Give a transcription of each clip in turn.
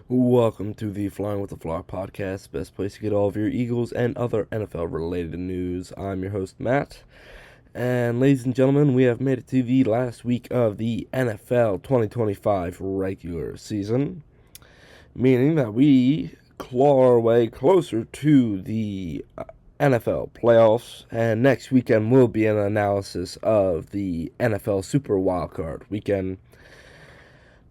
Welcome to the Flying with the Flock podcast, best place to get all of your Eagles and other NFL related news. I'm your host, Matt. And ladies and gentlemen, we have made it to the last week of the NFL 2025 regular season, meaning that we claw our way closer to the NFL playoffs, and next weekend will be an analysis of the NFL Super Wildcard weekend.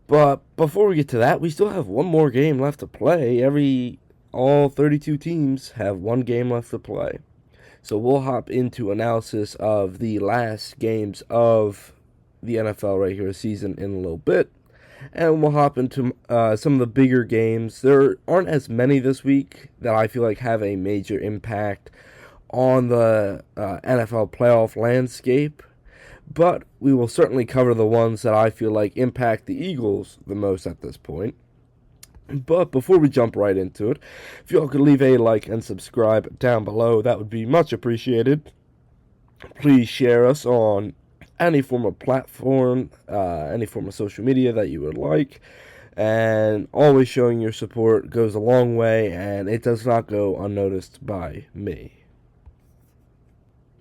But before we get to that, we still have one more game left to play. All 32 teams have one game left to play. So we'll hop into analysis of the last games of the NFL regular season in a little bit. And we'll hop into some of the bigger games. There aren't as many this week that I feel like have a major impact on the NFL playoff landscape. But we will certainly cover the ones that I feel like impact the Eagles the most at this point. But before we jump right into it, if y'all could leave a like and subscribe down below, that would be much appreciated. Please share us on any form of platform, any form of social media that you would like. And always showing your support goes a long way, and it does not go unnoticed by me.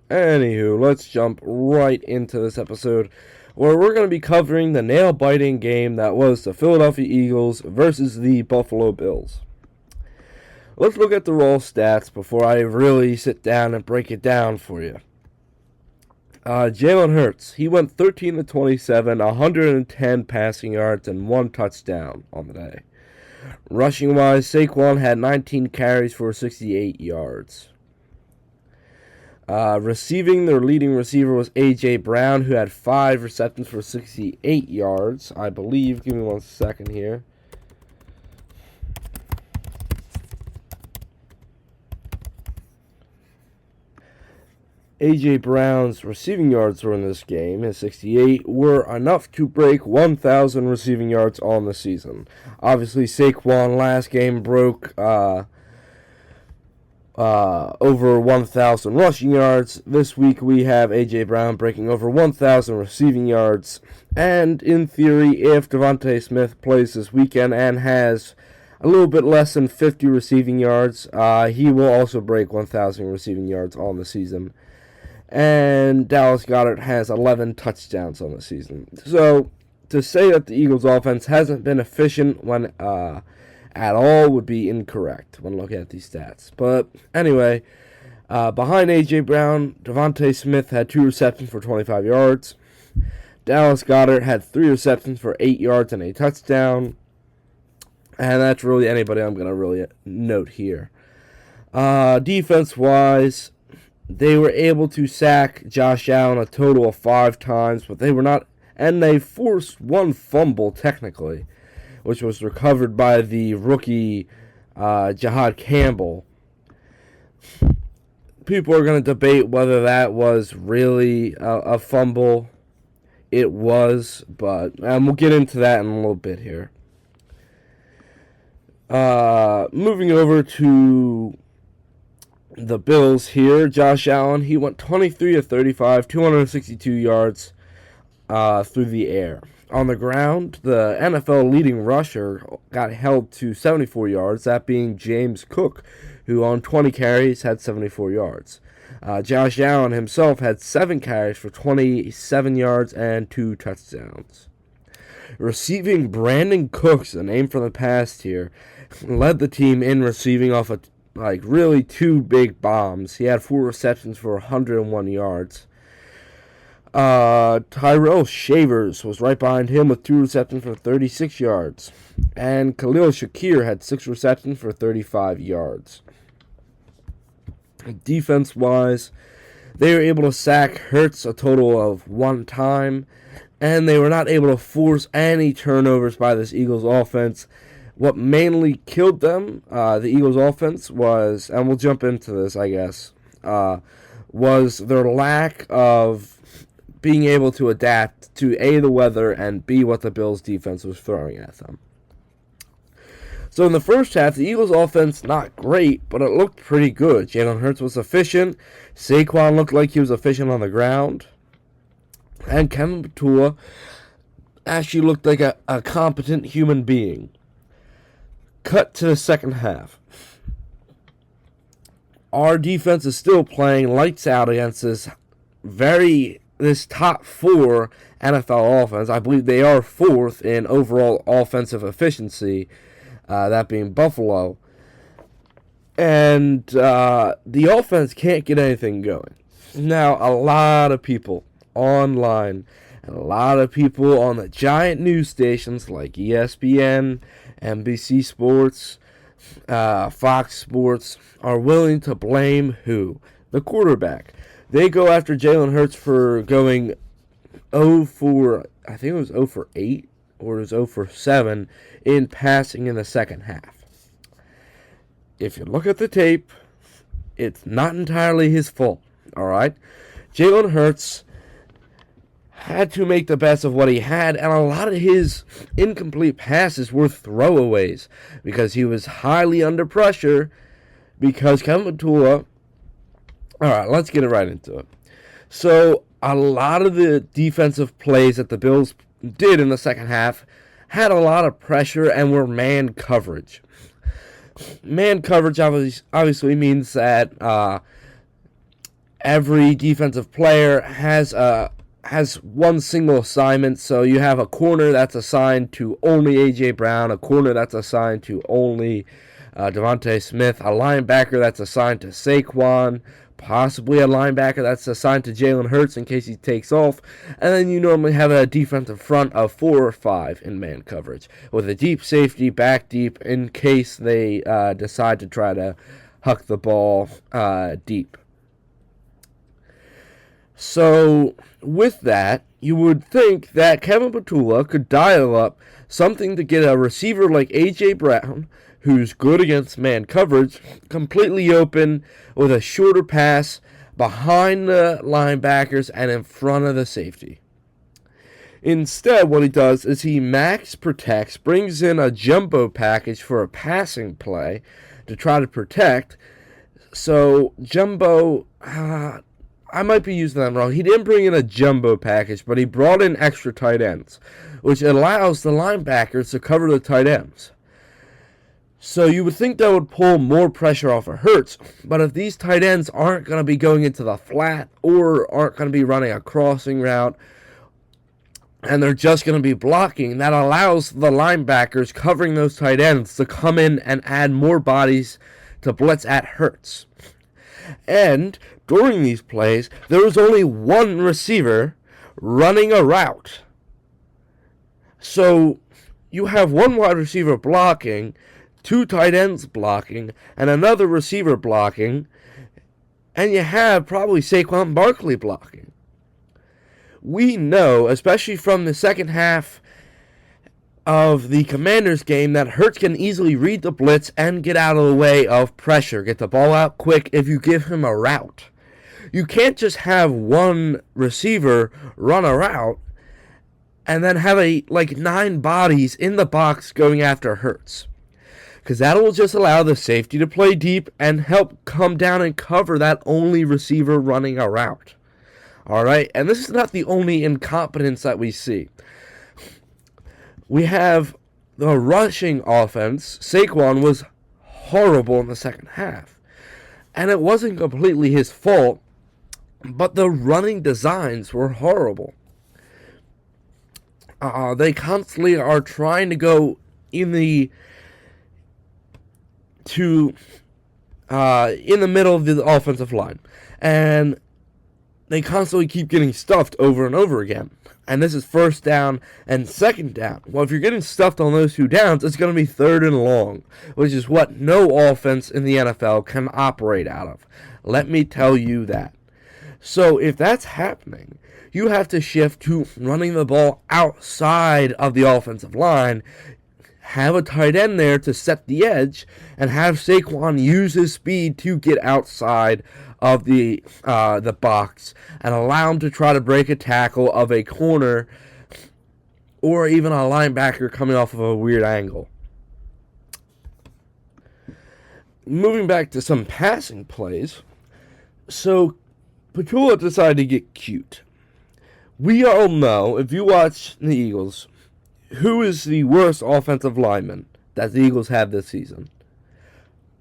Anywho, let's jump right into this episode where we're going to be covering the nail-biting game that was the Philadelphia Eagles versus the Buffalo Bills. Let's look at the raw stats before I really sit down and break it down for you. Jalen Hurts, he went 13 to 27, 110 passing yards, and 1 touchdown on the day. Rushing-wise, Saquon had 19 carries for 68 yards. Receiving, their leading receiver was A.J. Brown, who had 5 receptions for 68 yards, I believe. Give me 1 second here. A.J. Brown's receiving yards were in this game, his 68, were enough to break 1,000 receiving yards on the season. Obviously, Saquon last game broke over 1,000 rushing yards. This week we have A.J. Brown breaking over 1,000 receiving yards. And in theory, if Devontae Smith plays this weekend and has a little bit less than 50 receiving yards, he will also break 1,000 receiving yards on the season. And Dallas Goedert has 11 touchdowns on the season. So to say that the Eagles' offense hasn't been efficient when at all would be incorrect when looking at these stats. But anyway, behind A.J. Brown, Devontae Smith had 2 receptions for 25 yards. Dallas Goedert had 3 receptions for 8 yards and a touchdown. And that's really anybody I'm going to really note here. Defense-wise, they were able to sack Josh Allen a total of 5 times, but they were not, and they forced 1 fumble technically, which was recovered by the rookie Jahad Campbell. People are going to debate whether that was really a fumble. It was, but we'll get into that in a little bit here. Moving over to the Bills here, Josh Allen, he went 23 to 35, 262 yards through the air. On the ground, the NFL leading rusher got held to 74 yards, that being James Cook, who on 20 carries had 74 yards. Josh Allen himself had 7 carries for 27 yards and 2 touchdowns. Receiving, Brandon Cooks, a name from the past here, led the team in receiving off of really 2 big bombs. He had 4 receptions for 101 yards. Tyrell Shavers was right behind him with 2 receptions for 36 yards. And Khalil Shakir had 6 receptions for 35 yards. Defense-wise, they were able to sack Hurts a total of 1 time, and they were not able to force any turnovers by this Eagles offense. What mainly killed them, the Eagles offense, was, and we'll jump into this, I guess, was their lack of being able to adapt to A, the weather, and B, what the Bills' defense was throwing at them. So in the first half, the Eagles' offense, not great, but it looked pretty good. Jalen Hurts was efficient. Saquon looked like he was efficient on the ground. And Kevin Patua actually looked like a competent human being. cut to the second half. Our defense is still playing lights out against this top 4 NFL offense. I believe they are 4th in overall offensive efficiency, that being Buffalo. And the offense can't get anything going. Now, a lot of people online and a lot of people on the giant news stations like ESPN, NBC Sports, Fox Sports are willing to blame who? The quarterback. They go after Jalen Hurts for going 0 for, I think it was 0 for 8 or it was 0 for 7 in passing in the second half. If you look at the tape, it's not entirely his fault, all right? Jalen Hurts had to make the best of what he had, and a lot of his incomplete passes were throwaways because he was highly under pressure because Kevin Patula... All right, let's get right into it. So, a lot of the defensive plays that the Bills did in the second half had a lot of pressure and were man coverage. Man coverage obviously means that every defensive player has one single assignment. So you have a corner that's assigned to only A.J. Brown, a corner that's assigned to only Devontae Smith, a linebacker that's assigned to Saquon, possibly a linebacker that's assigned to Jalen Hurts in case he takes off, and then you normally have a defensive front of 4 or 5 in man coverage, with a deep safety back deep in case they decide to try to huck the ball deep. So, with that, you would think that Kevin Patula could dial up something to get a receiver like A.J. Brown, who's good against man coverage, completely open with a shorter pass behind the linebackers and in front of the safety. Instead, what he does is he max protects, brings in a jumbo package for a passing play to try to protect. So, jumbo... I might be using that wrong. He didn't bring in a jumbo package, but he brought in extra tight ends, which allows the linebackers to cover the tight ends. So you would think that would pull more pressure off of Hurts, but if these tight ends aren't going to be going into the flat or aren't going to be running a crossing route, and they're just going to be blocking, that allows the linebackers covering those tight ends to come in and add more bodies to blitz at Hurts. And during these plays, there was only one receiver running a route. So you have one wide receiver blocking, 2 tight ends blocking, and another receiver blocking, and you have probably Saquon Barkley blocking. We know, especially from the second half of the Commanders game, that Hurts can easily read the blitz and get out of the way of pressure, get the ball out quick if you give him a route. You can't just have one receiver run a route and then have 9 bodies in the box going after Hurts, because that will just allow the safety to play deep and help come down and cover that only receiver running a route. Alright, and this is not the only incompetence that we see. We have the rushing offense. Saquon was horrible in the second half, and it wasn't completely his fault, but the running designs were horrible. They constantly are trying to go in the middle of the offensive line, and they constantly keep getting stuffed over and over again. And this is first down and second down. Well, if you're getting stuffed on those 2 downs, it's going to be third and long, which is what no offense in the NFL can operate out of. Let me tell you that. So if that's happening, you have to shift to running the ball outside of the offensive line, have a tight end there to set the edge, and have Saquon use his speed to get outside of the box and allow him to try to break a tackle of a corner or even a linebacker coming off of a weird angle. Moving back to some passing plays, so Patula decided to get cute. We all know, if you watch the Eagles, who is the worst offensive lineman that the Eagles have this season?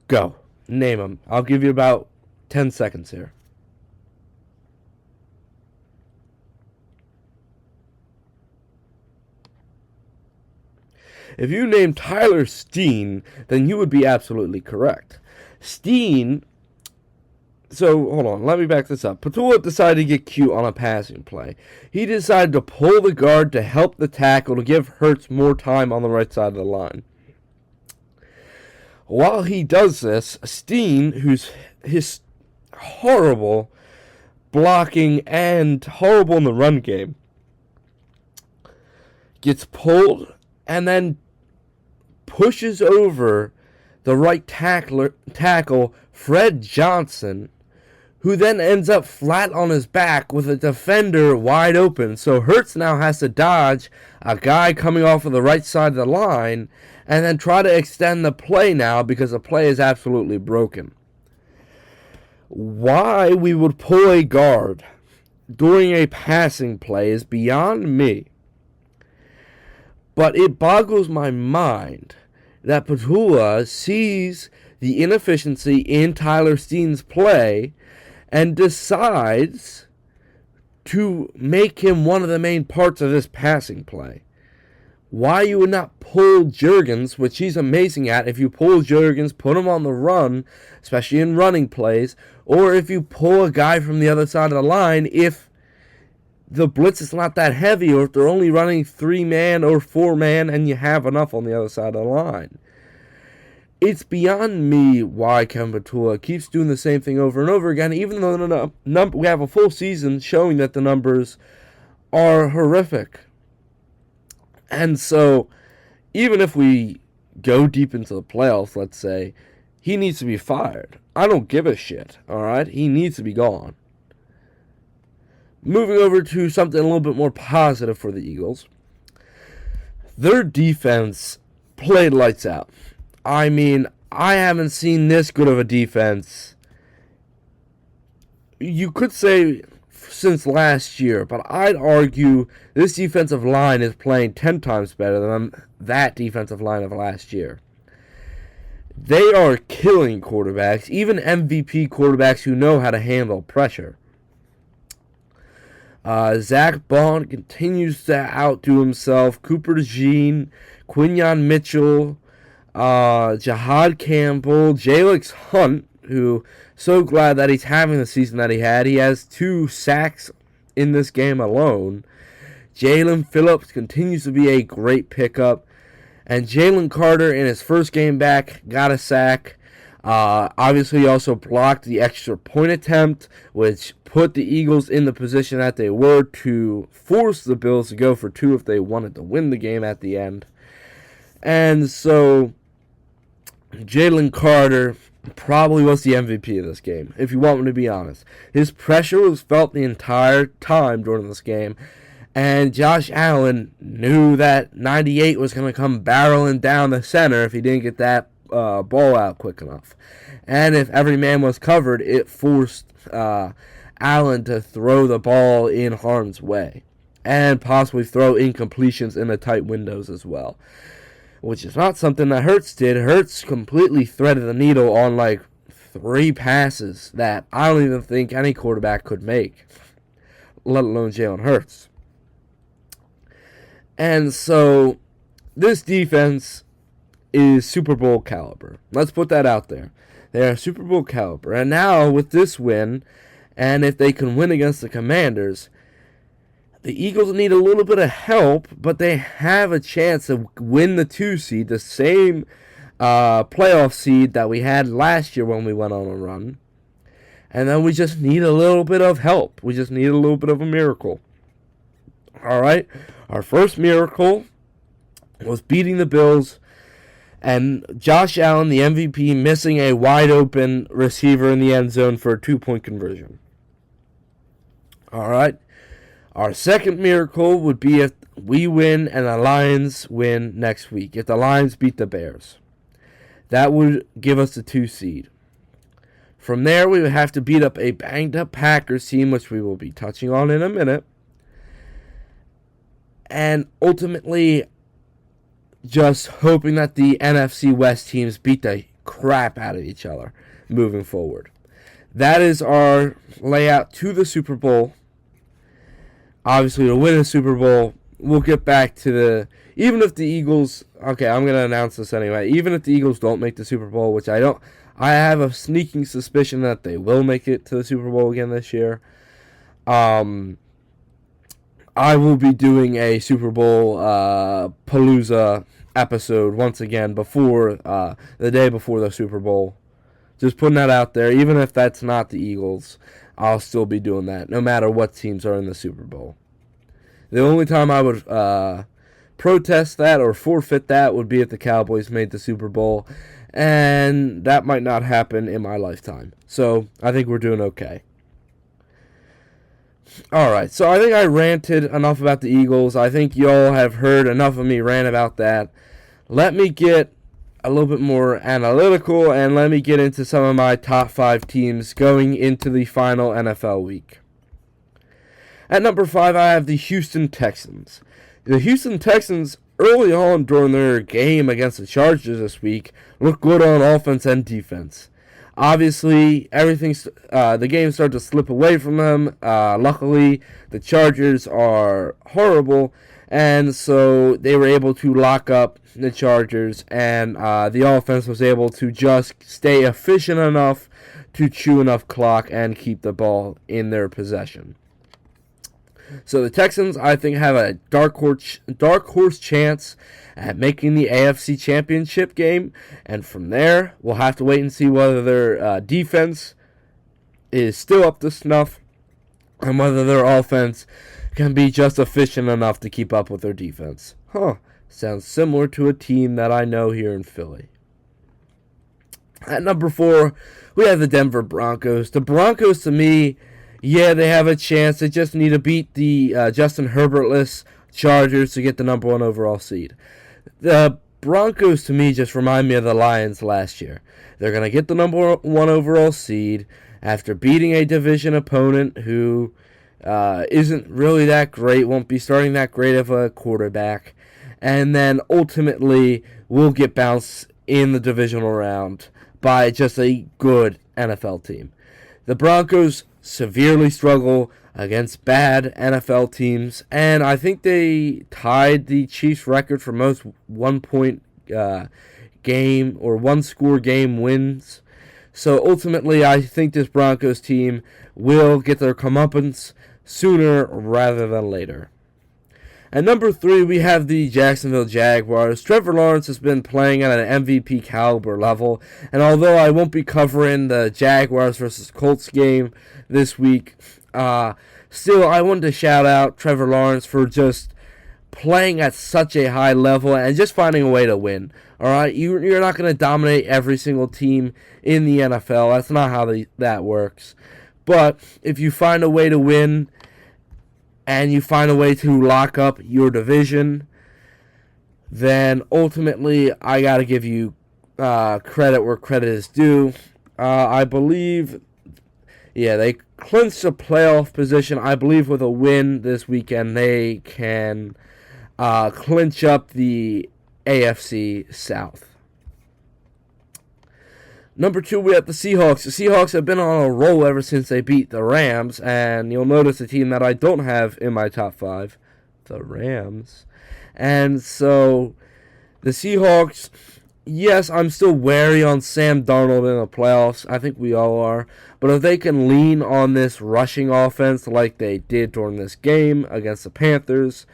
Go. Name them. I'll give you about 10 seconds here. If you name Tyler Steen, then you would be absolutely correct. Steen, so hold on, let me back this up. Petulia decided to get cute on a passing play. He decided to pull the guard to help the tackle to give Hurts more time on the right side of the line. While he does this, Steen, who's his horrible blocking and horrible in the run game, gets pulled and then pushes over the right tackle, Fred Johnson, who then ends up flat on his back with a defender wide open. So Hurts now has to dodge a guy coming off of the right side of the line and then try to extend the play now because the play is absolutely broken. Why we would pull a guard during a passing play is beyond me. But it boggles my mind that Petulia sees the inefficiency in Tyler Steen's play and decides to make him one of the main parts of this passing play. Why you would not pull Jurgens, which he's amazing at, if you pull Jurgens, put him on the run, especially in running plays, or if you pull a guy from the other side of the line, if the blitz is not that heavy, or if they're only running 3-man or 4-man and you have enough on the other side of the line. It's beyond me why Kevin Petulia keeps doing the same thing over and over again, even though we have a full season showing that the numbers are horrific. And so, even if we go deep into the playoffs, let's say, he needs to be fired. I don't give a shit, alright? He needs to be gone. Moving over to something a little bit more positive for the Eagles. Their defense played lights out. I mean, I haven't seen this good of a defense, you could say, since last year, but I'd argue this defensive line is playing 10 times better than that defensive line of last year. They are killing quarterbacks, even MVP quarterbacks who know how to handle pressure. Zach Bond continues to outdo himself. Cooper DeJean, Quinyon Mitchell, Jahad Campbell, Jalex Hunt, who so glad that he's having the season that he had. He has 2 sacks in this game alone. Jalen Phillips continues to be a great pickup. And Jalen Carter, in his first game back, got a sack. Obviously, he also blocked the extra point attempt, which put the Eagles in the position that they were to force the Bills to go for 2 if they wanted to win the game at the end. And so, Jalen Carter probably was the MVP of this game, if you want me to be honest. His pressure was felt the entire time during this game, and Josh Allen knew that 98 was going to come barreling down the center if he didn't get that ball out quick enough. And if every man was covered, it forced Allen to throw the ball in harm's way and possibly throw incompletions in the tight windows as well, which is not something that Hurts did. Hurts completely threaded the needle on like 3 passes that I don't even think any quarterback could make, let alone Jalen Hurts. And so this defense is Super Bowl caliber. Let's put that out there. They are Super Bowl caliber. And now with this win, and if they can win against the Commanders, the Eagles need a little bit of help, but they have a chance to win the 2 seed, the same playoff seed that we had last year when we went on a run. And then we just need a little bit of help. We just need a little bit of a miracle. All right? Our first miracle was beating the Bills and Josh Allen, the MVP, missing a wide-open receiver in the end zone for a 2-point conversion. All right? Our second miracle would be if we win and the Lions win next week. If the Lions beat the Bears. That would give us the 2 seed. From there, we would have to beat up a banged-up Packers team, which we will be touching on in a minute. And ultimately, just hoping that the NFC West teams beat the crap out of each other moving forward. That is our layout to the Super Bowl. Obviously, to win a Super Bowl, we'll get back to the... Even if the Eagles... Okay, I'm going to announce this anyway. Even if the Eagles don't make the Super Bowl, which I don't... I have a sneaking suspicion that they will make it to the Super Bowl again this year. I will be doing a Super Bowl Palooza episode once again before the day before the Super Bowl. Just putting that out there. Even if that's not the Eagles, I'll still be doing that, no matter what teams are in the Super Bowl. The only time I would protest that or forfeit that would be if the Cowboys made the Super Bowl, and that might not happen in my lifetime. So I think we're doing okay. Alright, so I think I ranted enough about the Eagles. I think y'all have heard enough of me rant about that. Let me get a little bit more analytical, and let me get into some of my top 5 teams going into the final NFL week. At number 5, I have the Houston Texans. The Houston Texans, early on during their game against the Chargers this week, looked good on offense and defense. Obviously, the game started to slip away from them. Luckily, the Chargers are horrible, and so they were able to lock up the Chargers, and the offense was able to just stay efficient enough to chew enough clock and keep the ball in their possession. So the Texans, I think, have a dark horse chance at making the AFC Championship game, and from there, we'll have to wait and see whether their defense is still up to snuff, and whether their offense can be just efficient enough to keep up with their defense. Sounds similar to a team that I know here in Philly. At number 4, we have the Denver Broncos. The Broncos, to me, yeah, they have a chance. They just need to beat the Justin Herbert-less Chargers to get the number 1 overall seed. The Broncos, to me, just remind me of the Lions last year. They're going to get the number 1 overall seed after beating a division opponent who isn't really that great, won't be starting that great of a quarterback, and then ultimately will get bounced in the divisional round by just a good NFL team. The Broncos severely struggle against bad NFL teams, and I think they tied the Chiefs' record for most one-point game or one-score game wins. So ultimately, I think this Broncos team will get their comeuppance sooner rather than later. At number 3, we have the Jacksonville Jaguars. Trevor Lawrence has been playing at an MVP caliber level, and although I won't be covering the Jaguars versus Colts game this week, still I wanted to shout out Trevor Lawrence for just playing at such a high level and just finding a way to win. Alright, you're not going to dominate every single team in the NFL. That's not how that works. But if you find a way to win, and you find a way to lock up your division, then ultimately I got to give you credit where credit is due. I believe, they clinched a playoff position. I believe with a win this weekend, they can clinch up the AFC South. Number 2, we have the Seahawks. The Seahawks have been on a roll ever since they beat the Rams, and you'll notice a team that I don't have in my top 5, the Rams. And so, the Seahawks, yes, I'm still wary on Sam Darnold in the playoffs. I think we all are. But if they can lean on this rushing offense like they did during this game against the Panthers,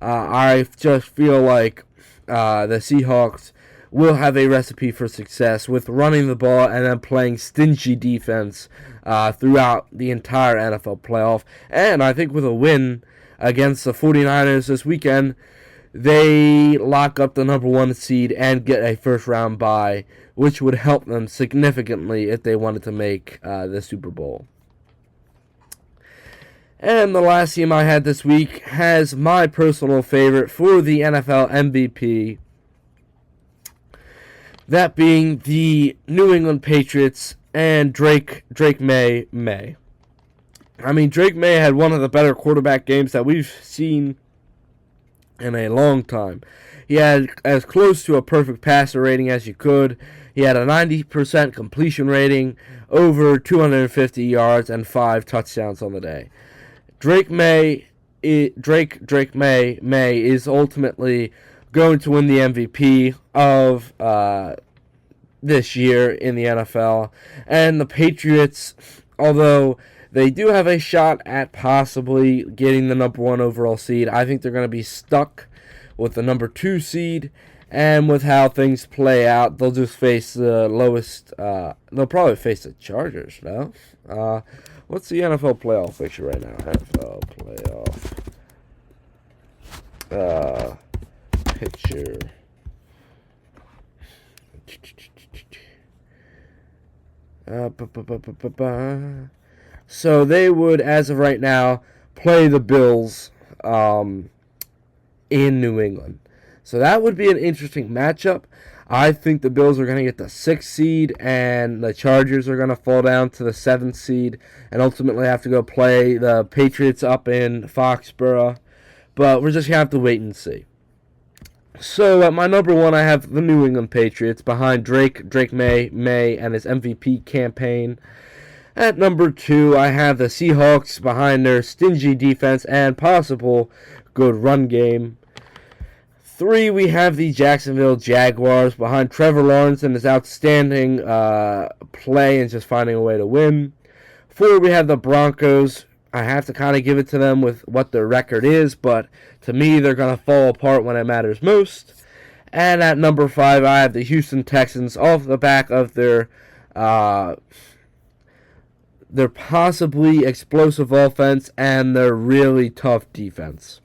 I just feel like the Seahawks will have a recipe for success with running the ball and then playing stingy defense throughout the entire NFL playoff. And I think with a win against the 49ers this weekend, they lock up the number 1 seed and get a first-round bye, which would help them significantly if they wanted to make the Super Bowl. And the last team I had this week has my personal favorite for the NFL MVP, that being the New England Patriots and Drake May. I mean, Drake May had one of the better quarterback games that we've seen in a long time. He had as close to a perfect passer rating as you could. He had a 90% completion rating, over 250 yards, and 5 touchdowns on the day. Drake May is ultimately going to win the MVP of this year in the NFL. And the Patriots, although they do have a shot at possibly getting the number 1 overall seed, I think they're going to be stuck with the number 2 seed. And with how things play out, they'll just face the lowest. They'll probably face the Chargers, no? What's the NFL playoff picture right now? NFL playoff picture. So they would, as of right now, play the Bills in New England. So that would be an interesting matchup. I think the Bills are going to get the 6th seed, and the Chargers are going to fall down to the 7th seed, and ultimately have to go play the Patriots up in Foxborough. But we're just going to have to wait and see. So at my number 1, I have the New England Patriots behind Drake May, and his MVP campaign. At number 2, I have the Seahawks behind their stingy defense and possible good run game. 3, we have the Jacksonville Jaguars behind Trevor Lawrence and his outstanding play and just finding a way to win. 4, we have the Broncos. I have to kind of give it to them with what their record is, but to me, they're going to fall apart when it matters most. And at number 5, I have the Houston Texans off the back of their possibly explosive offense and their really tough defense.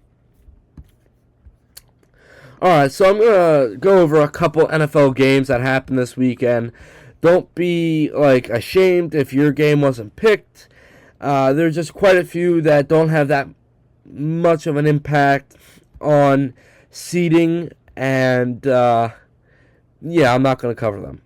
Alright, so I'm going to go over a couple NFL games that happened this weekend. Don't be ashamed if your game wasn't picked. There's just quite a few that don't have that much of an impact on seeding, and I'm not going to cover them.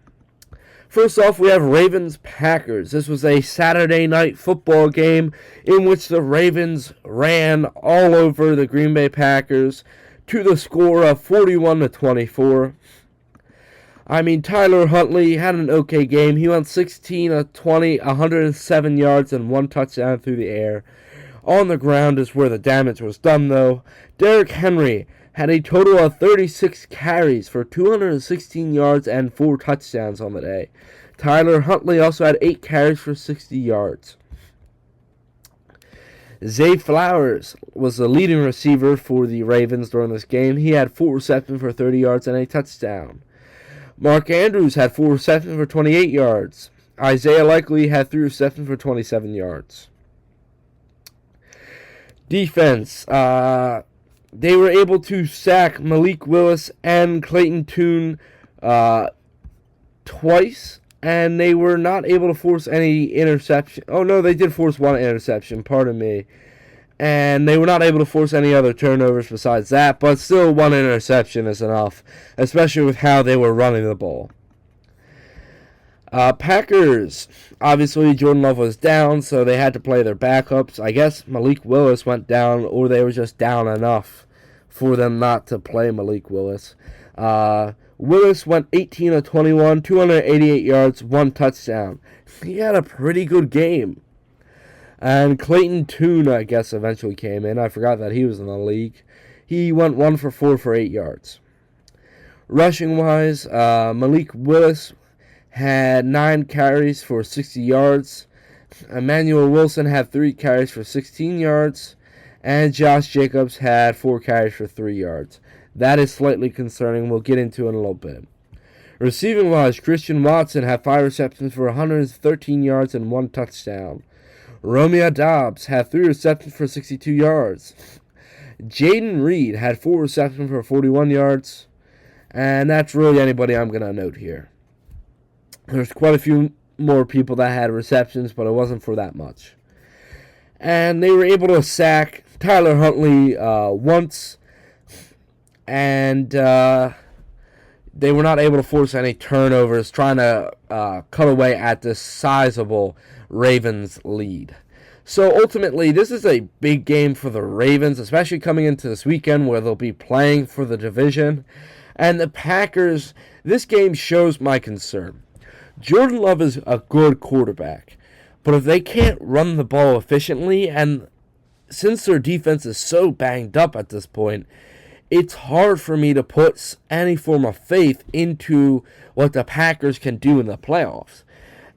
First off, we have Ravens-Packers. This was a Saturday night football game in which the Ravens ran all over the Green Bay Packers to the score of 41-24. I mean, Tyler Huntley had an okay game. He went 16 of 20, 107 yards, and 1 touchdown through the air. On the ground is where the damage was done, though. Derrick Henry had a total of 36 carries for 216 yards and 4 touchdowns on the day. Tyler Huntley also had 8 carries for 60 yards. Zay Flowers was the leading receiver for the Ravens during this game. He had 4 receptions for 30 yards and a touchdown. Mark Andrews had 4 receptions for 28 yards. Isaiah Likely had 3 receptions for 27 yards. Defense. They were able to sack Malik Willis and Clayton Tune twice, and they were not able to force any interception. Oh, no, they did force 1 interception, pardon me. And they were not able to force any other turnovers besides that, but still 1 interception is enough, especially with how they were running the ball. Packers, obviously Jordan Love was down, so they had to play their backups. I guess Malik Willis went down, or they were just down enough for them not to play Malik Willis. Willis went 18 of 21, 288 yards, 1 touchdown. He had a pretty good game. And Clayton Tune, I guess, eventually came in. I forgot that he was in the league. He went 1 for 4 for 8 yards. Rushing-wise, Malik Willis had 9 carries for 60 yards. Emmanuel Wilson had 3 carries for 16 yards. And Josh Jacobs had 4 carries for 3 yards. That is slightly concerning. We'll get into it in a little bit. Receiving-wise, Christian Watson had 5 receptions for 113 yards and 1 touchdown. Romeo Doubs had 3 receptions for 62 yards. Jaden Reed had 4 receptions for 41 yards. And that's really anybody I'm going to note here. There's quite a few more people that had receptions, but it wasn't for that much. And they were able to sack Tyler Huntley once. And they were not able to force any turnovers, trying to cut away at this sizable Ravens lead. So ultimately, this is a big game for the Ravens, especially coming into this weekend where they'll be playing for the division. And the Packers, this game shows my concern. Jordan Love is a good quarterback, but if they can't run the ball efficiently, and since their defense is so banged up at this point, it's hard for me to put any form of faith into what the Packers can do in the playoffs.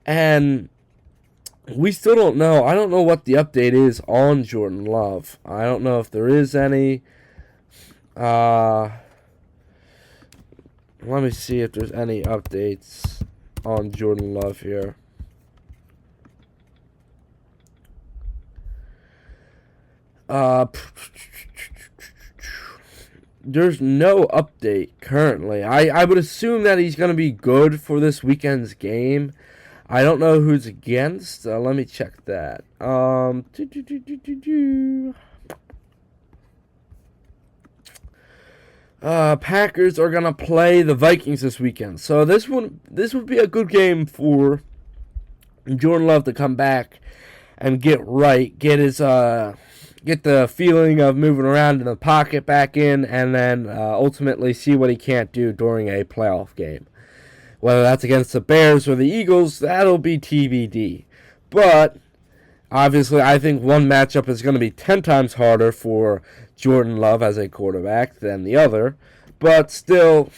And we still don't know. I don't know what the update is on Jordan Love. I don't know if there is any. Let me see if there's any updates on Jordan Love here. There's no update currently. I would assume that he's going to be good for this weekend's game. I don't know who's against. Let me check that. Packers are gonna play the Vikings this weekend, so this would be a good game for Jordan Love to come back and get right, get the feeling of moving around in the pocket back in, and then ultimately see what he can't do during a playoff game. Whether that's against the Bears or the Eagles, that'll be TBD. But obviously, I think one matchup is going to be 10 times harder for Jordan Love as a quarterback than the other. But still,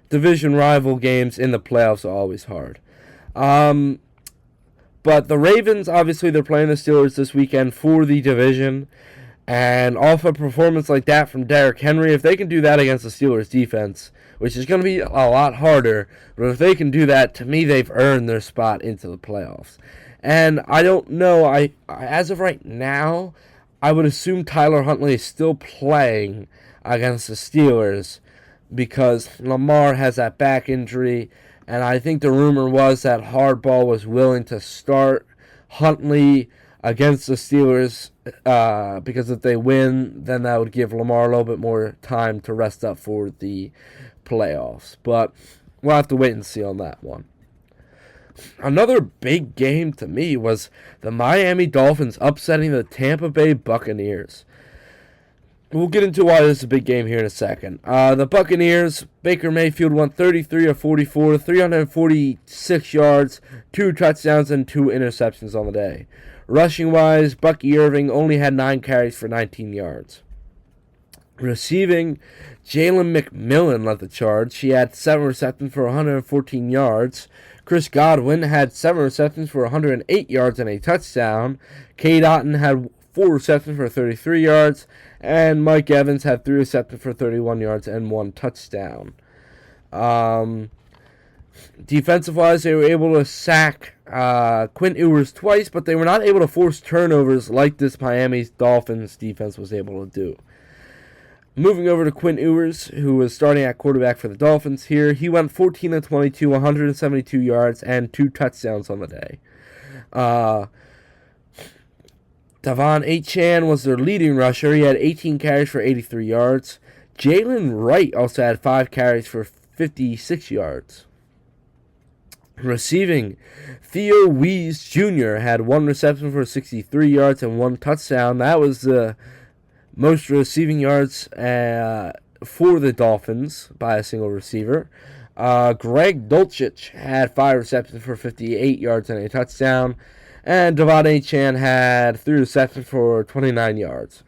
division rival games in the playoffs are always hard. But the Ravens, obviously, they're playing the Steelers this weekend for the division. And off a performance like that from Derrick Henry, if they can do that against the Steelers defense, which is going to be a lot harder, but if they can do that, to me, they've earned their spot into the playoffs. And I don't know, as of right now, I would assume Tyler Huntley is still playing against the Steelers because Lamar has that back injury, and I think the rumor was that Harbaugh was willing to start Huntley against the Steelers because if they win, then that would give Lamar a little bit more time to rest up for the playoffs. But we'll have to wait and see on that one. Another big game to me was the Miami Dolphins upsetting the Tampa Bay Buccaneers. We'll get into why this is a big game here in a second. The Buccaneers, Baker Mayfield went 33 of 44, 346 yards, 2 touchdowns, and 2 interceptions on the day. Rushing-wise, Bucky Irving only had 9 carries for 19 yards. Receiving, Jalen McMillan led the charge. He had 7 receptions for 114 yards. Chris Godwin had 7 receptions for 108 yards and a touchdown. Cade Otton had 4 receptions for 33 yards. And Mike Evans had 3 receptions for 31 yards and 1 touchdown. Defensive-wise, they were able to sack Quinn Ewers twice, but they were not able to force turnovers like this Miami Dolphins defense was able to do. Moving over to Quinn Ewers, who was starting at quarterback for the Dolphins here. He went 14 of 22, 172 yards, and 2 touchdowns on the day. Devon Achane was their leading rusher. He had 18 carries for 83 yards. Jalen Wright also had 5 carries for 56 yards. Receiving, Theo Wees Jr. had 1 reception for 63 yards and 1 touchdown. That was the most receiving yards for the Dolphins by a single receiver. Greg Dulcich had 5 receptions for 58 yards and a touchdown. And Devon Achane had 3 receptions for 29 yards.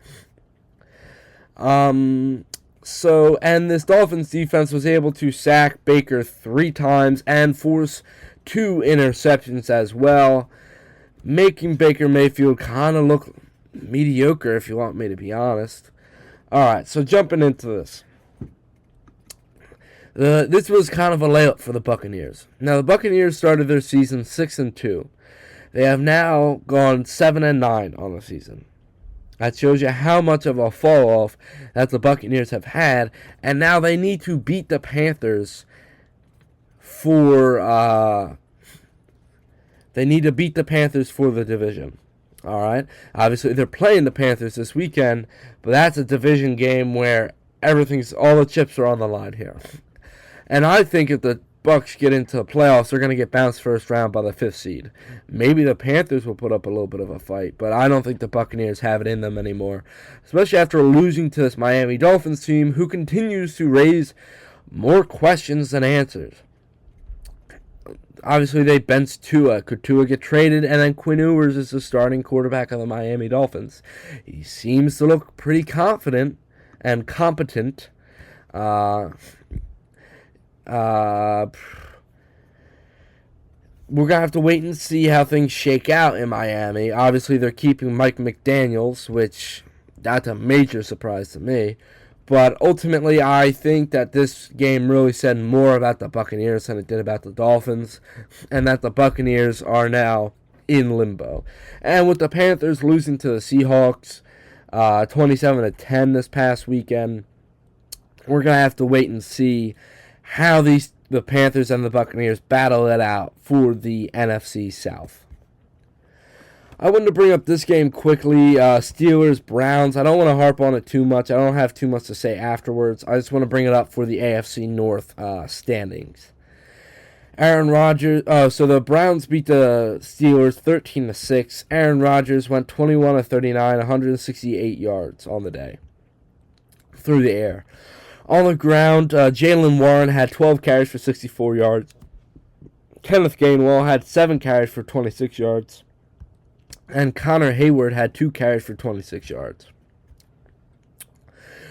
And this Dolphins defense was able to sack Baker 3 times and force 2 interceptions as well, making Baker Mayfield kind of look mediocre, if you want me to be honest. Alright, so jumping into this. This was kind of a layup for the Buccaneers. Now, the Buccaneers started their season 6-2. They have now gone 7-9 on the season. That shows you how much of a fall-off that the Buccaneers have had, and now they need to beat the Panthers for the division. All right. Obviously, they're playing the Panthers this weekend, but that's a division game where all the chips are on the line here. And I think if the Bucks get into the playoffs, they're going to get bounced first round by the 5th seed. Maybe the Panthers will put up a little bit of a fight, but I don't think the Buccaneers have it in them anymore, especially after losing to this Miami Dolphins team who continues to raise more questions than answers. Obviously, they benched Tua. Could Tua get traded? And then Quinn Ewers is the starting quarterback of the Miami Dolphins. He seems to look pretty confident and competent. We're going to have to wait and see how things shake out in Miami. Obviously, they're keeping Mike McDaniels, which that's a major surprise to me. But ultimately, I think that this game really said more about the Buccaneers than it did about the Dolphins, and that the Buccaneers are now in limbo. And with the Panthers losing to the Seahawks 27-10 this past weekend, we're going to have to wait and see how the Panthers and the Buccaneers battle it out for the NFC South. I wanted to bring up this game quickly. Steelers, Browns. I don't want to harp on it too much. I don't have too much to say afterwards. I just want to bring it up for the AFC North standings. Aaron Rodgers. So the Browns beat the Steelers 13-6. Aaron Rodgers went 21-39, 168 yards on the day through the air. On the ground, Jaylen Warren had 12 carries for 64 yards. Kenneth Gainwell had 7 carries for 26 yards. And Connor Hayward had 2 carries for 26 yards.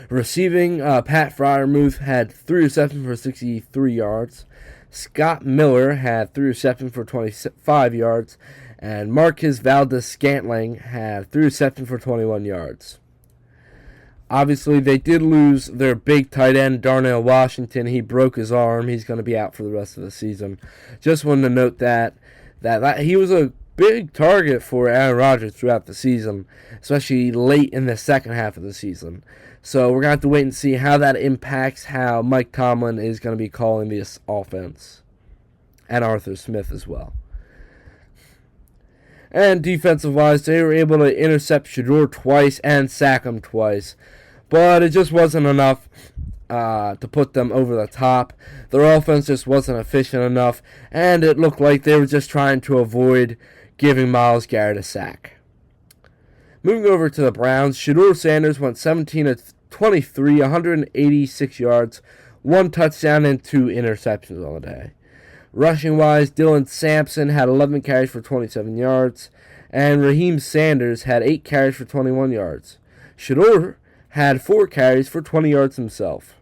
Receiving, Pat Freiermuth had 3 receptions for 63 yards. Scott Miller had 3 receptions for 25 yards. And Marquez Valdes-Scantling had 3 receptions for 21 yards. Obviously, they did lose their big tight end, Darnell Washington. He broke his arm. He's going to be out for the rest of the season. Just wanted to note that he was a big target for Aaron Rodgers throughout the season, especially late in the second half of the season. So we're going to have to wait and see how that impacts how Mike Tomlin is going to be calling this offense, and Arthur Smith as well. And defensive-wise, they were able to intercept Shedeur twice and sack him twice, but it just wasn't enough to put them over the top. Their offense just wasn't efficient enough, and it looked like they were just trying to avoid giving Myles Garrett a sack. Moving over to the Browns, Shedeur Sanders went 17-23, 186 yards, 1 touchdown and 2 interceptions on the day. Rushing-wise, Dylan Sampson had 11 carries for 27 yards, and Raheem Sanders had 8 carries for 21 yards. Shedeur had 4 carries for 20 yards himself.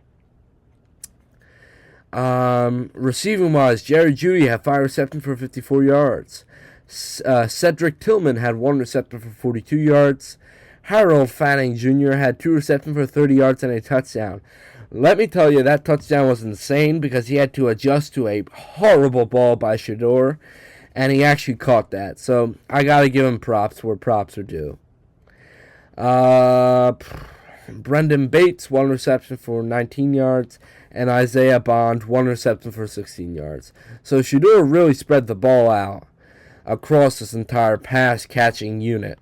Receiving-wise, Jerry Jeudy had 5 receptions for 54 yards. Cedric Tillman had 1 reception for 42 yards. Harold Fanning Jr. had 2 receptions for 30 yards and a touchdown. Let me tell you, that touchdown was insane because he had to adjust to a horrible ball by Shedeur, and he actually caught that. So I got to give him props where props are due. Brendan Bates, 1 reception for 19 yards, and Isaiah Bond, 1 reception for 16 yards. So Shedeur really spread the ball out across this entire pass-catching unit.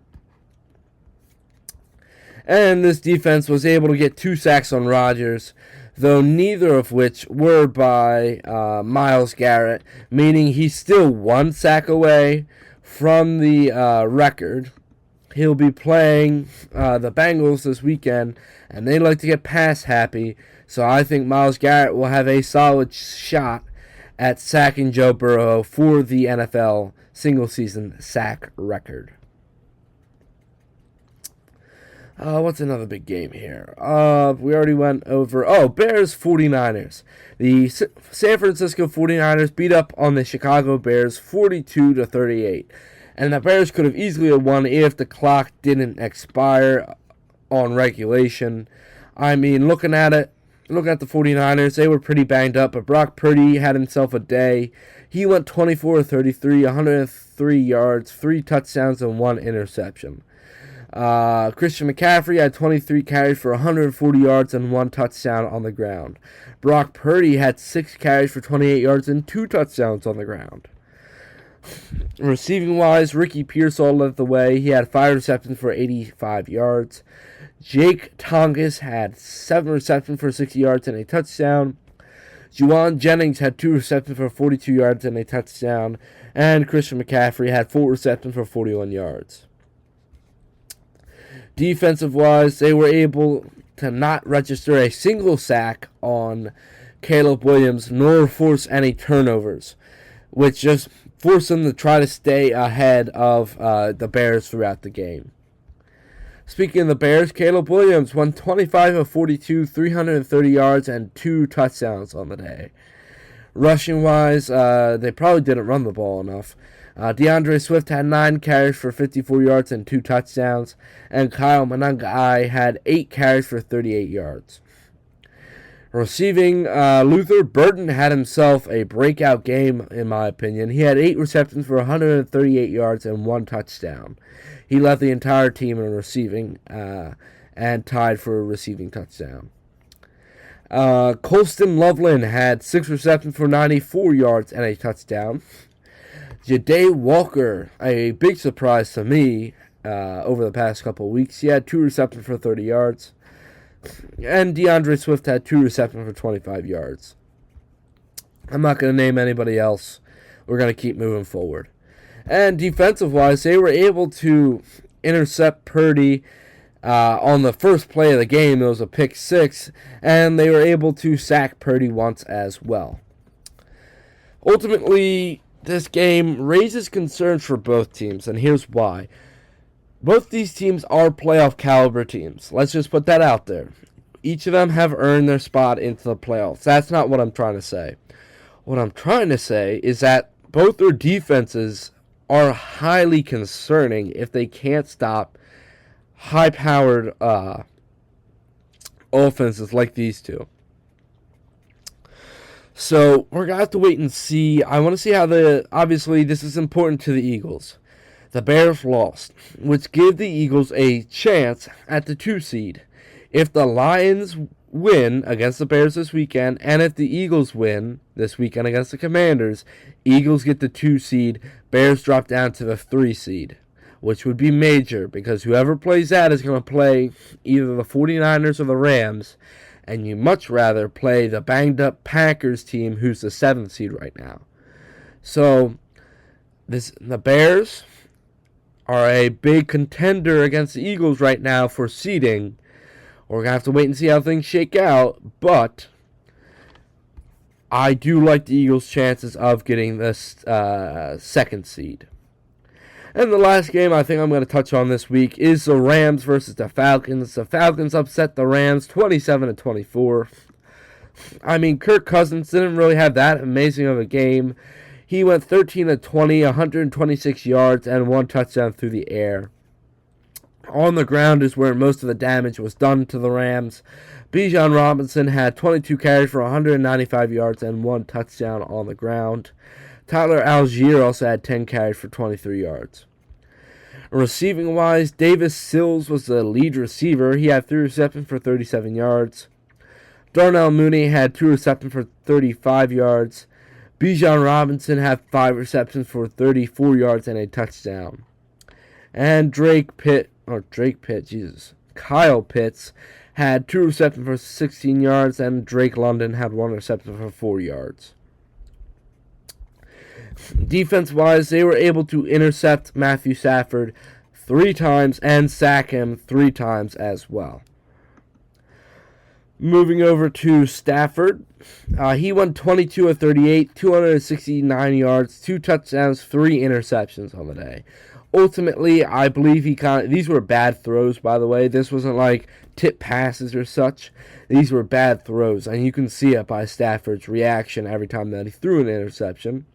And this defense was able to get 2 sacks on Rodgers, though neither of which were by Myles Garrett, meaning he's still 1 sack away from the record. He'll be playing the Bengals this weekend, and they like to get pass happy, so I think Myles Garrett will have a solid shot at sacking Joe Burrow for the NFL single-season sack record. What's another big game here? We already went over... Bears 49ers. The San Francisco 49ers beat up on the Chicago Bears 42-38. And the Bears could have easily won if the clock didn't expire on regulation. I mean, looking at the 49ers, they were pretty banged up, but Brock Purdy had himself a day. He went 24-33, 103 yards, 3 touchdowns, and 1 interception. Christian McCaffrey had 23 carries for 140 yards and 1 touchdown on the ground. Brock Purdy had 6 carries for 28 yards and 2 touchdowns on the ground. Receiving-wise, Ricky Pearsall led the way. He had 5 receptions for 85 yards. Jake Tonges had 7 receptions for 60 yards and a touchdown. Juwan Jennings had 2 receptions for 42 yards and a touchdown, and Christian McCaffrey had 4 receptions for 41 yards. Defensive-wise, they were able to not register a single sack on Caleb Williams, nor force any turnovers, which just forced them to try to stay ahead of the Bears throughout the game. Speaking of the Bears, Caleb Williams won 25 of 42, 330 yards, and 2 touchdowns on the day. Rushing-wise, they probably didn't run the ball enough. DeAndre Swift had 9 carries for 54 yards and 2 touchdowns, and Kyle Monangai had 8 carries for 38 yards. Receiving, Luther Burden had himself a breakout game, in my opinion. He had 8 receptions for 138 yards and 1 touchdown. He led the entire team in receiving and tied for a receiving touchdown. Colston Loveland had 6 receptions for 94 yards and a touchdown. Ja'Day Walker, a big surprise to me over the past couple of weeks. He had 2 receptions for 30 yards. And DeAndre Swift had 2 receptions for 25 yards. I'm not going to name anybody else. We're going to keep moving forward. And defensive-wise, they were able to intercept Purdy on the first play of the game. It was a pick 6, and they were able to sack Purdy once as well. Ultimately, this game raises concerns for both teams, and here's why. Both these teams are playoff caliber teams. Let's just put that out there. Each of them have earned their spot into the playoffs. That's not what I'm trying to say. What I'm trying to say is that both their defenses are highly concerning if they can't stop high-powered offenses like these two. So we're going to have to wait and see. I want to see how obviously this is important to the Eagles. The Bears lost, which gave the Eagles a chance at the 2 seed. If the Lions win against the Bears this weekend, and if the Eagles win this weekend against the Commanders, Eagles get the 2 seed, Bears drop down to the 3 seed, which would be major because whoever plays that is going to play either the 49ers or the Rams, and you much rather play the banged-up Packers team who's the 7th seed right now. So the Bears are a big contender against the Eagles right now for seeding. We're going to have to wait and see how things shake out, but I do like the Eagles' chances of getting this 2nd seed. And the last game I think I'm going to touch on this week is the Rams versus the Falcons. The Falcons upset the Rams 27-24. I mean, Kirk Cousins didn't really have that amazing of a game. He went 13-20, 126 yards, and 1 touchdown through the air. On the ground is where most of the damage was done to the Rams. Bijan Robinson had 22 carries for 195 yards and 1 touchdown on the ground. Tyler Algier also had 10 carries for 23 yards. Receiving-wise, Davis Sills was the lead receiver. He had 3 receptions for 37 yards. Darnell Mooney had 2 receptions for 35 yards. Bijan Robinson had 5 receptions for 34 yards and a touchdown. And Kyle Pitts had 2 receptions for 16 yards, and Drake London had 1 reception for 4 yards. Defense-wise, they were able to intercept Matthew Stafford 3 times and sack him 3 times as well. Moving over to Stafford, he went 22 of 38, 269 yards, 2 touchdowns, 3 interceptions on the day. Ultimately, I believe these were bad throws, by the way. This wasn't like tip passes or such. These were bad throws, and you can see it by Stafford's reaction every time that he threw an interception.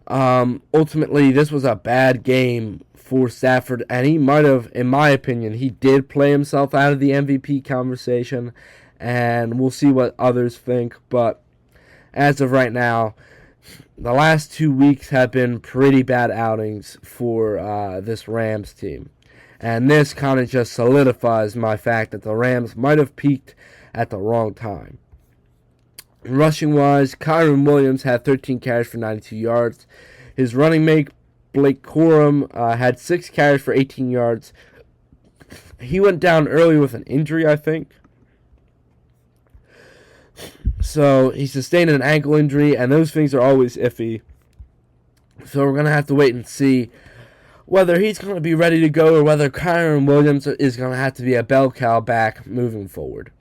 Ultimately, this was a bad game for Stafford, and he might have, in my opinion, he did play himself out of the MVP conversation, and we'll see what others think, but as of right now, the last 2 weeks have been pretty bad outings for this Rams team, and this kind of just solidifies my fact that the Rams might have peaked at the wrong time. Rushing-wise, Kyren Williams had 13 carries for 92 yards. His running mate, Blake Corum, had 6 carries for 18 yards. He went down early with an injury, I think. So he sustained an ankle injury, and those things are always iffy. So we're going to have to wait and see whether he's going to be ready to go or whether Kyren Williams is going to have to be a bell cow back moving forward.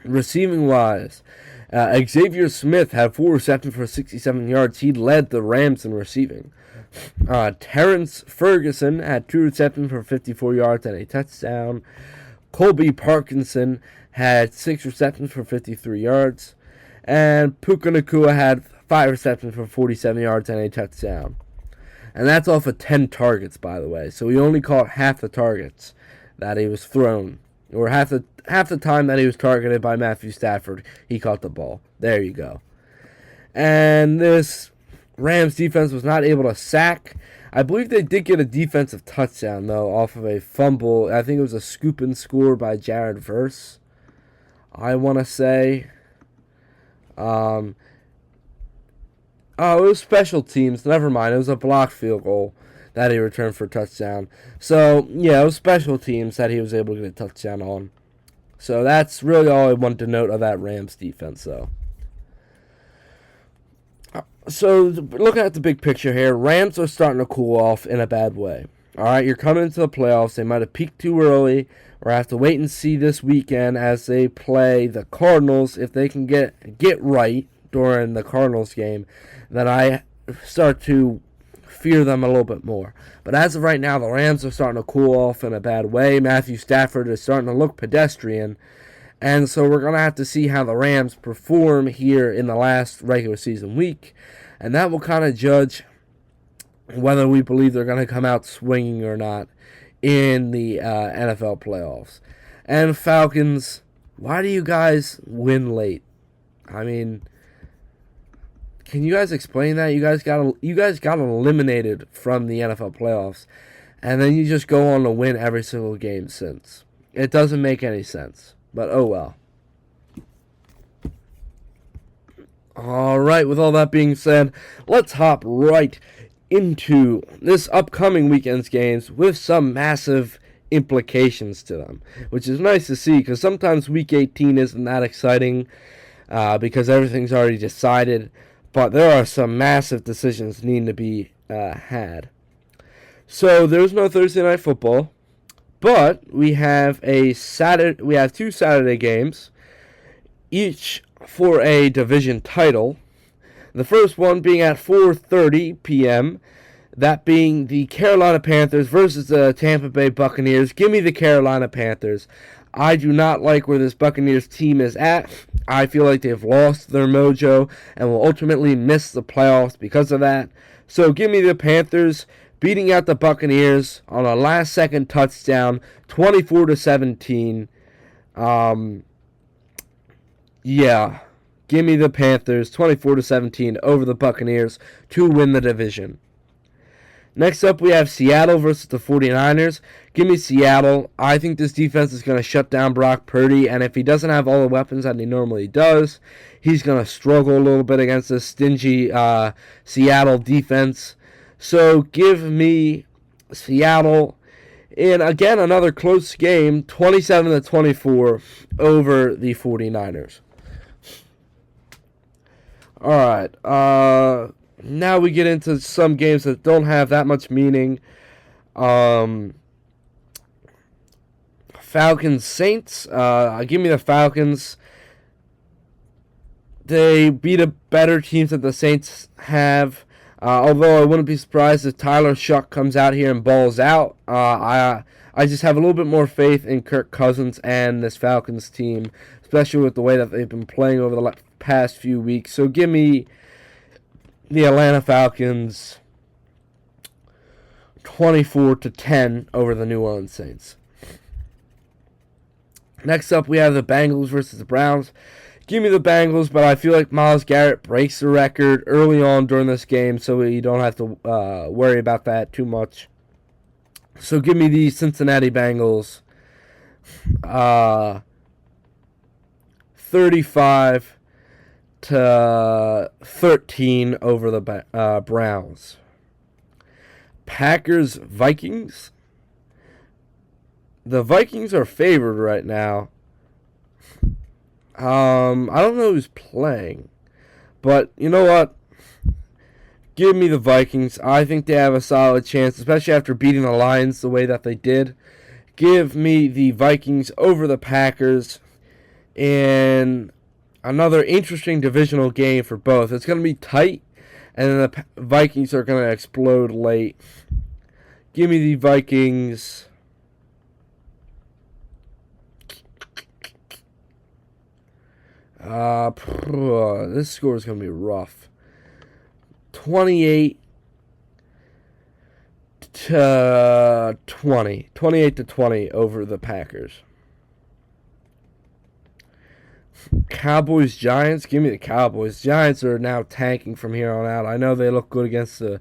Receiving wise, Xavier Smith had 4 receptions for 67 yards. He led the Rams in receiving. Terrence Ferguson had 2 receptions for 54 yards and a touchdown. Colby Parkinson had 6 receptions for 53 yards. And Puka Nacua had 5 receptions for 47 yards and a touchdown. And that's off of 10 targets, by the way. So he only caught half the targets that he was thrown. Or half the time that he was targeted by Matthew Stafford, he caught the ball. There you go. And this Rams defense was not able to sack. I believe they did get a defensive touchdown, though, off of a fumble. I think it was a scoop and score by Jared Verse, I want to say. Oh, it was special teams. Never mind. It was a blocked field goal that he returned for a touchdown. So, yeah, it was special teams that he was able to get a touchdown on. So that's really all I wanted to note of that Rams defense, though. So, looking at the big picture here, Rams are starting to cool off in a bad way. All right, you're coming into the playoffs. They might have peaked too early, or have to wait and see this weekend as they play the Cardinals. If they can get right during the Cardinals game, then I start to fear them a little bit more. But as of right now, the Rams are starting to cool off in a bad way. Matthew Stafford is starting to look pedestrian. And so we're going to have to see how the Rams perform here in the last regular season week. And that will kind of judge whether we believe they're going to come out swinging or not in the NFL playoffs. And Falcons, why do you guys win late? I mean, can you guys explain that? You guys got eliminated from the NFL playoffs, and then you just go on to win every single game since. It doesn't make any sense. But oh well. Alright, with all that being said, let's hop right into this upcoming weekend's games with some massive implications to them, which is nice to see because sometimes Week 18 isn't that exciting because everything's already decided, but there are some massive decisions needing to be had. So there's no Thursday Night Football. But we have two Saturday games, each for a division title. The first one being at 4:30 p.m., that being the Carolina Panthers versus the Tampa Bay Buccaneers. Give me the Carolina Panthers. I do not like where this Buccaneers team is at. I feel like they've lost their mojo and will ultimately miss the playoffs because of that. So give me the Panthers, beating out the Buccaneers on a last-second touchdown, 24-17. Yeah, give me the Panthers, 24-17 over the Buccaneers to win the division. Next up, we have Seattle versus the 49ers. Give me Seattle. I think this defense is going to shut down Brock Purdy, and if he doesn't have all the weapons that he normally does, he's going to struggle a little bit against this stingy Seattle defense. So give me Seattle in, again, another close game, 27-24 over the 49ers. All right. Now we get into some games that don't have that much meaning. Falcons-Saints. Give me the Falcons. They beat a better team that the Saints have. Although I wouldn't be surprised if Tyler Shuck comes out here and balls out. I just have a little bit more faith in Kirk Cousins and this Falcons team, especially with the way that they've been playing over the past few weeks. So give me the Atlanta Falcons 24-10 over the New Orleans Saints. Next up, we have the Bengals versus the Browns. Give me the Bengals, but I feel like Myles Garrett breaks the record early on during this game, so you don't have to worry about that too much. So give me the Cincinnati Bengals 35-13 over the Browns. Packers Vikings. The Vikings are favored right now. I don't know who's playing, but you know what? Give me the Vikings. I think they have a solid chance, especially after beating the Lions the way that they did. Give me the Vikings over the Packers in another interesting divisional game for both. It's going to be tight, and then the Vikings are going to explode late. Give me the Vikings. This score is going to be rough. 28 to 20. 28 to 20 over the Packers. Cowboys, Giants. Give me the Cowboys. Giants are now tanking from here on out. I know they look good against the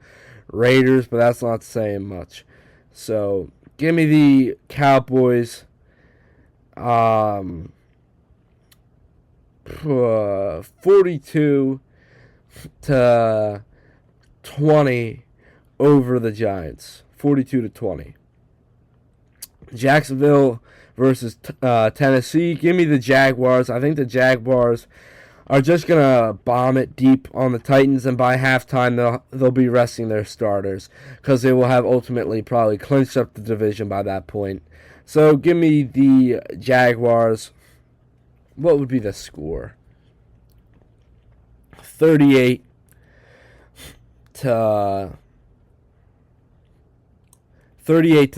Raiders, but that's not saying much. So, give me the Cowboys. 42 to 20 over the Giants. 42 to 20. Jacksonville versus Tennessee. Give me the Jaguars. I think the Jaguars are just going to bomb it deep on the Titans, and by halftime they'll be resting their starters because they will have ultimately probably clinched up the division by that point. So give me the Jaguars. What would be the score? 38 to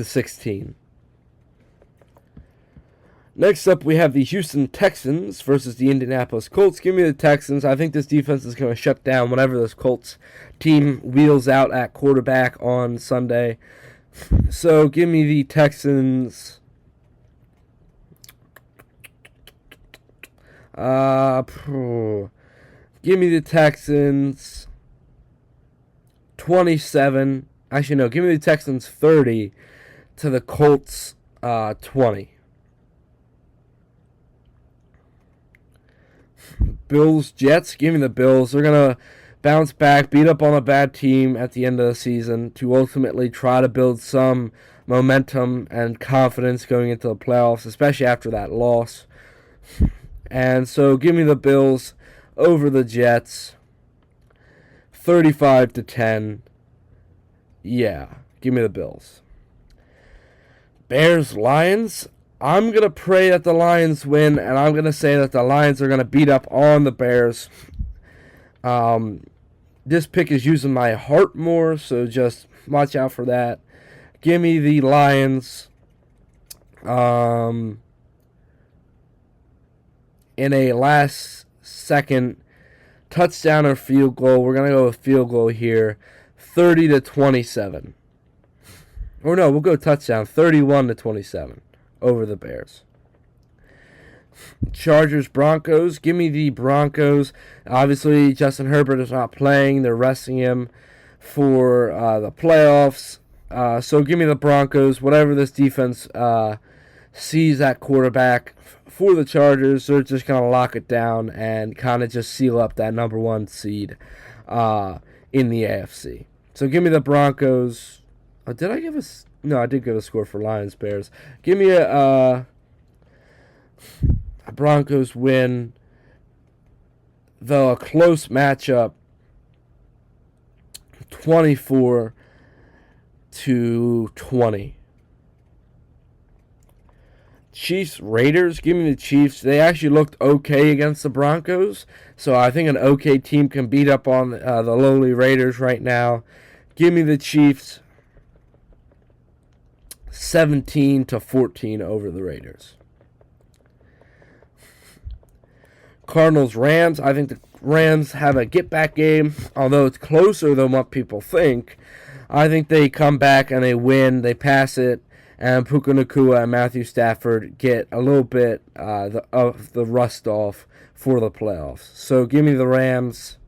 16. Next up, we have the Houston Texans versus the Indianapolis Colts. Give me the Texans. I think this defense is going to shut down whatever this Colts team wheels out at quarterback on Sunday. So give me the Texans. Give me the Texans 27. Actually, no. Give me the Texans 30 to the Colts 20. Bills, Jets. Give me the Bills. They're going to bounce back, beat up on a bad team at the end of the season to ultimately try to build some momentum and confidence going into the playoffs, especially after that loss. And so give me the Bills over the Jets 35 to 10. Yeah, give me the Bills. Bears, Lions. I'm going to pray that the Lions win, and I'm going to say that the Lions are going to beat up on the Bears. This pick is using my heart more, so just watch out for that. Give me the Lions in a last-second touchdown or field goal. We're going to go with field goal here, 30 to 27. Or no, we'll go touchdown, 31 to 27 over the Bears. Chargers, Broncos. Give me the Broncos. Obviously, Justin Herbert is not playing. They're resting him for the playoffs. So give me the Broncos. Whatever this defense sees at quarterback for the Chargers, they're just going to lock it down and kind of just seal up that number one seed in the AFC. So give me the Broncos. Did I give a... No, I did give a score for Lions, Bears. Give me a Broncos win, though a close matchup, 24 to 20. Chiefs, Raiders. Give me the Chiefs. They actually looked okay against the Broncos, so I think an okay team can beat up on the lowly Raiders right now. Give me the Chiefs 17 to 14 over the Raiders. Cardinals, Rams. I think the Rams have a get-back game, although it's closer than what people think. I think they come back and they win. They pass it, and Puka Nacua and Matthew Stafford get a little bit of the rust off for the playoffs. So give me the Rams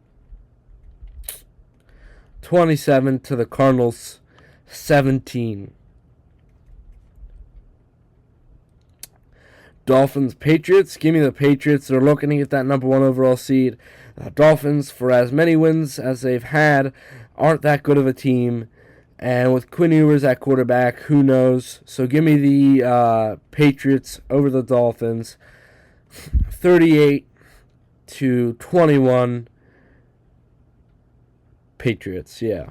27 to the Cardinals 17. Dolphins, Patriots. Give me the Patriots. They're looking to get that number one overall seed. Dolphins, for as many wins as they've had, aren't that good of a team. And with Quinn Ewers at quarterback, who knows? So give me the Patriots over the Dolphins 38-21 Patriots, yeah.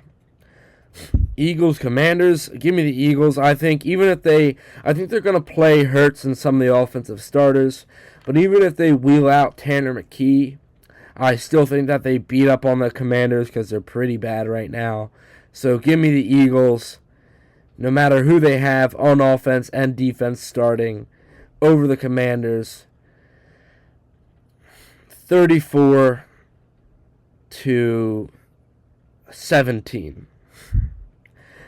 Eagles, Commanders, give me the Eagles. I think they're going to play Hurts and some of the offensive starters, but even if they wheel out Tanner McKee, I still think that they beat up on the Commanders because they're pretty bad right now. So give me the Eagles, no matter who they have on offense and defense starting, over the Commanders. 34-17.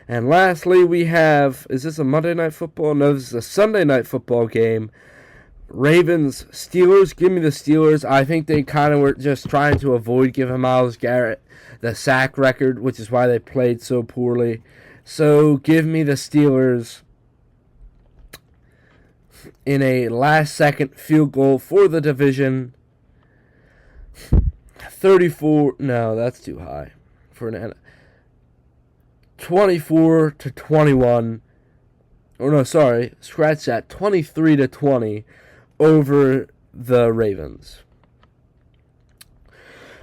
And lastly, we have, is this a Monday Night Football? No, this is a Sunday Night Football game. Ravens, Steelers, give me the Steelers. I think they kind of were just trying to avoid giving Myles Garrett the sack record, which is why they played so poorly. So give me the Steelers in a last-second field goal for the division. 34, no, that's too high for an 24-21. Or no, sorry, scratch that. 23-20 over the Ravens.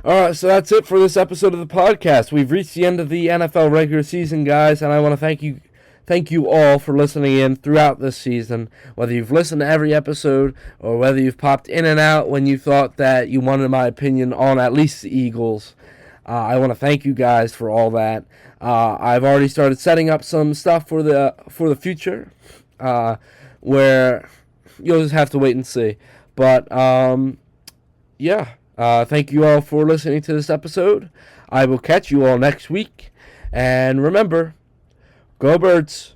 Alright, so that's it for this episode of the podcast. We've reached the end of the NFL regular season, guys, and I want to thank you all for listening in throughout this season. Whether you've listened to every episode or whether you've popped in and out when you thought that you wanted my opinion on at least the Eagles, I want to thank you guys for all that. I've already started setting up some stuff for the future, where you'll just have to wait and see. But yeah, thank you all for listening to this episode. I will catch you all next week, and remember, go Birds.